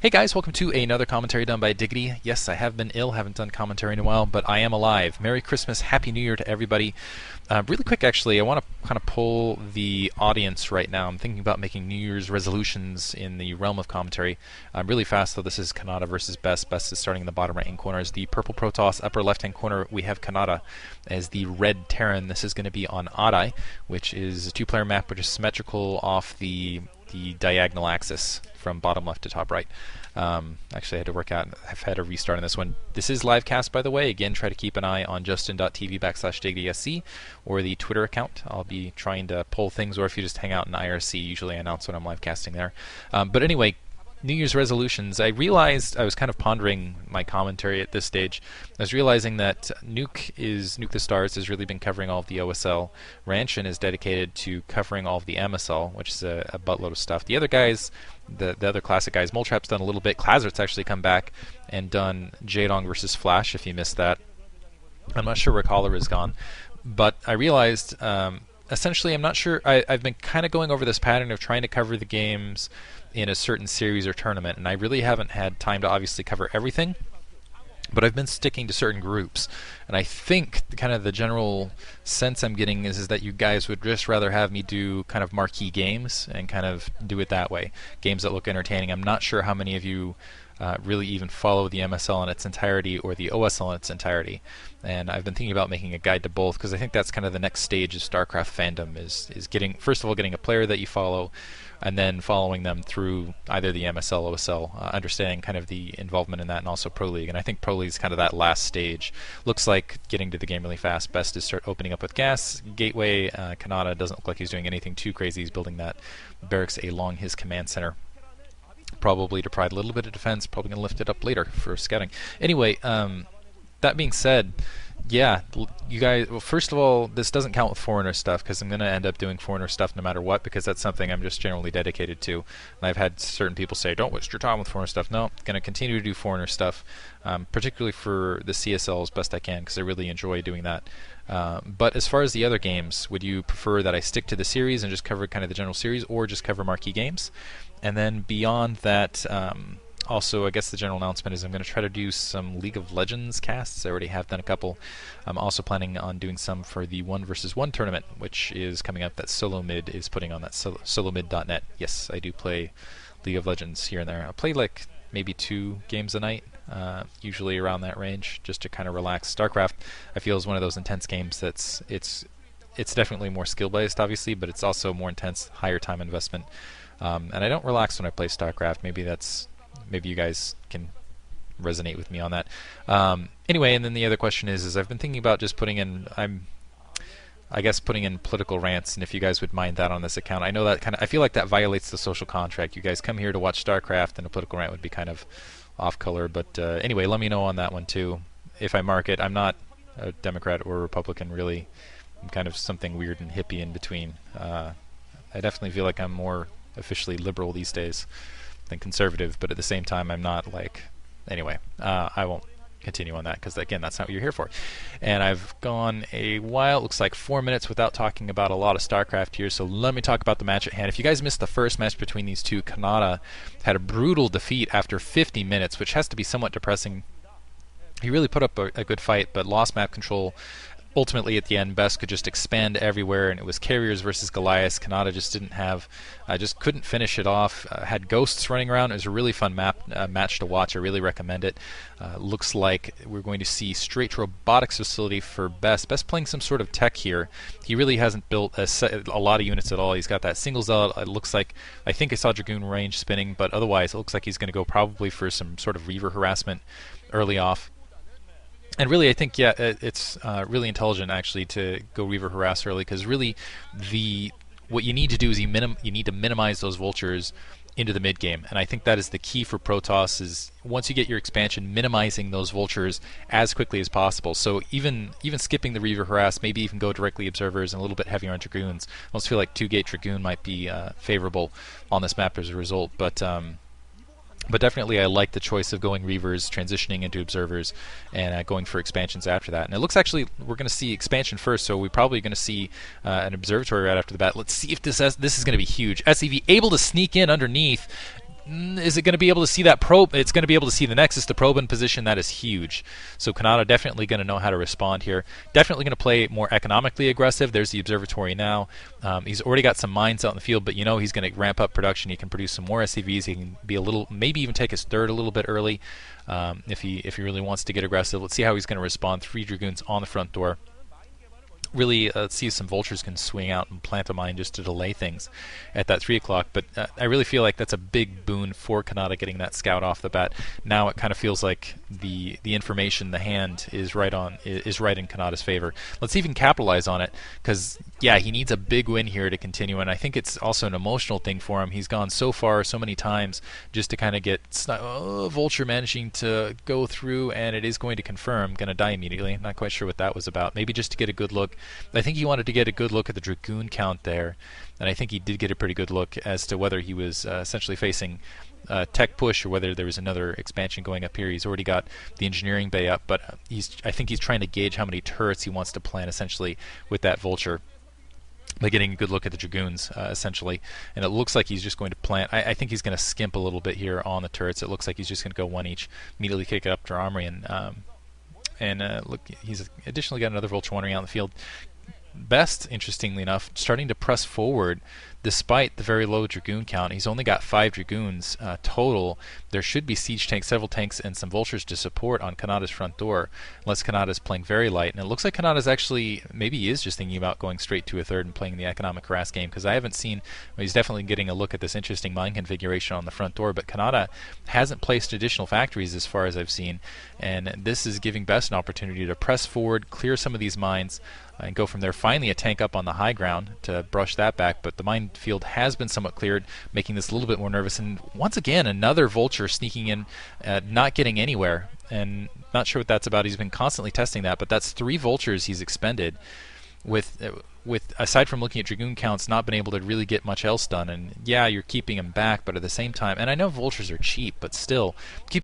Hey guys, welcome to another commentary done by Diggity. Yes, I have been ill, haven't done commentary in a while, but I am alive. Merry Christmas, Happy New Year to everybody. Really quick, actually, I want to kind of poll the audience right now. I'm thinking about making New Year's resolutions in the realm of commentary. Really fast, though, this is Canata versus Best. Best is starting in the bottom right-hand corner as the purple protoss. Upper left-hand corner, we have Canata as the red terran. This is going to be on Adai, which is a two-player map which is symmetrical off the diagonal axis from bottom left to top right. Actually, I had to work out. I've had a restart on this one. This is live cast, by the way. Again, try to keep an eye on justin.tv/DiggitySC or the Twitter account. I'll be trying to pull things, or if you just hang out in IRC, usually I announce when I'm live casting there. But anyway, New Year's resolutions. I realized I was kind of pondering my commentary at this stage. I was realizing that Nuke the Stars has really been covering all of the OSL. Ranchin is dedicated to covering all of the MSL, which is a buttload of stuff. The other guys, the other classic guys, Moltrap's done a little bit. Klazart's actually come back and done Jaedong versus Flash, if you missed that. I'm not sure where Collar is gone. But I realized, essentially, I'm not sure. I've been kind of going over this pattern of trying to cover the games in a certain series or tournament, and I really haven't had time to obviously cover everything, but I've been sticking to certain groups. And I think kind of the general sense I'm getting is that you guys would just rather have me do kind of marquee games and kind of do it that way. Games that look entertaining. I'm not sure how many of you really even follow the MSL in its entirety or the OSL in its entirety. And I've been thinking about making a guide to both, because I think that's kind of the next stage of StarCraft fandom is getting, first of all, getting a player that you follow, and then following them through either the MSL, OSL, understanding kind of the involvement in that, and also Pro League. And I think Pro League is kind of that last stage. Looks like getting to the game really fast. Best is start opening up with gas. Gateway, Canata doesn't look like he's doing anything too crazy. He's building that barracks along his command center, probably to provide a little bit of defense, probably going to lift it up later for scouting. Anyway, that being said, yeah, you guys, well, first of all, this doesn't count with foreigner stuff, because I'm going to end up doing foreigner stuff no matter what, because that's something I'm just generally dedicated to. And I've had certain people say, don't waste your time with foreigner stuff. No, I'm going to continue to do foreigner stuff, particularly for the CSL as best I can, because I really enjoy doing that. But as far as the other games, would you prefer that I stick to the series and just cover kind of the general series, or just cover marquee games? And then beyond that, also, I guess the general announcement is I'm going to try to do some League of Legends casts. I already have done a couple. I'm also planning on doing some for the 1 vs. 1 tournament, which is coming up, that Solo Mid is putting on that solomid.net. Yes, I do play League of Legends here and there. I play like maybe 2 games a night, usually around that range, just to kind of relax. StarCraft, I feel, is one of those intense games that's it's definitely more skill-based, obviously, but it's also more intense, higher time investment. And I don't relax when I play StarCraft. Maybe you guys can resonate with me on that. Anyway, and then the other question is I've been thinking about just putting in, putting in political rants, and if you guys would mind that on this account. I know that I feel like that violates the social contract. You guys come here to watch StarCraft, and a political rant would be kind of off color. But anyway, let me know on that one too. If I mark it, I'm not a Democrat or a Republican, really. I'm kind of something weird and hippie in between. I definitely feel like I'm more officially liberal these days than conservative, but at the same time I'm not like... Anyway, I won't continue on that, because again, that's not what you're here for. And I've gone a while, it looks like 4 minutes, without talking about a lot of StarCraft here, so let me talk about the match at hand. If you guys missed the first match between these two, Canata had a brutal defeat after 50 minutes, which has to be somewhat depressing. He really put up a good fight, but lost map control. Ultimately, at the end, Best could just expand everywhere, and it was Carriers versus Goliaths. Canata just didn't have, just couldn't finish it off. Had Ghosts running around. It was a really fun match to watch. I really recommend it. Looks like we're going to see straight to robotics facility for Best. Best playing some sort of tech here. He really hasn't built a lot of units at all. He's got that single zealot. It looks like, I think I saw Dragoon range spinning, but otherwise it looks like he's going to go probably for some sort of Reaver harassment early off. And really, I think, yeah, it's really intelligent, actually, to go Reaver harass early, because really, what you need to do is you need to minimize those vultures into the mid game, and I think that is the key for Protoss. Is once you get your expansion, minimizing those vultures as quickly as possible. So even skipping the Reaver harass, maybe even go directly observers and a little bit heavier on Dragoons. I almost feel like 2-gate Dragoon might be favorable on this map as a result, but definitely I like the choice of going Reavers, transitioning into Observers, and going for expansions after that. And it looks actually we're going to see expansion first, so we're probably going to see an Observatory right after the bat. Let's see if this is going to be huge. SEV able to sneak in underneath. Is it going to be able to see that probe? It's going to be able to see the Nexus, the probe in position. That is huge. So Canata definitely going to know how to respond here. Definitely going to play more economically aggressive. There's the observatory now. He's already got some mines out in the field, but he's going to ramp up production. He can produce some more SCVs. He can be a little, maybe even take his third a little bit early if he really wants to get aggressive. Let's see how he's going to respond. 3 Dragoons on the front door. Really, let's see if some vultures can swing out and plant a mine just to delay things at that 3 o'clock. But I really feel like that's a big boon for Canata getting that scout off the bat. Now it kind of feels like the information, the hand is right in Canata's favor. Let's see if he can capitalize on it, because yeah, he needs a big win here to continue, and I think it's also an emotional thing for him. He's gone so far, so many times, just to kind of get Vulture managing to go through, and it is going to confirm. Going to die immediately. Not quite sure what that was about. Maybe just to get a good look. I think he wanted to get a good look at the Dragoon count there, and I think he did get a pretty good look as to whether he was essentially facing tech push or whether there was another expansion going up here. He's already got the engineering bay up, but I think he's trying to gauge how many turrets he wants to plant essentially with that Vulture by getting a good look at the Dragoons, essentially. And it looks like he's just going to plant. I think he's going to skimp a little bit here on the turrets. It looks like he's just going to go one each, immediately kick it up to armory, and look, he's additionally got another Vulture wandering out in the field. Best, interestingly enough, starting to press forward despite the very low Dragoon count. He's only got 5 Dragoons total. There should be siege tanks, several tanks, and some Vultures to support on Canata's front door, unless Canata's playing very light. And it looks like Canata's actually, maybe he is just thinking about going straight to a third and playing the economic harass game, because I haven't seen, well, he's definitely getting a look at this interesting mine configuration on the front door, but Canata hasn't placed additional factories as far as I've seen, and this is giving Best an opportunity to press forward, clear some of these mines, and go from there. Finally a tank up on the high ground to brush that back, but the minefield has been somewhat cleared, making this a little bit more nervous. And once again, another Vulture sneaking in, not getting anywhere, and not sure what that's about. He's been constantly testing that, but that's 3 Vultures he's expended with aside from looking at Dragoon counts, not been able to really get much else done. And yeah, you're keeping him back, but at the same time, and I know Vultures are cheap, but still, keep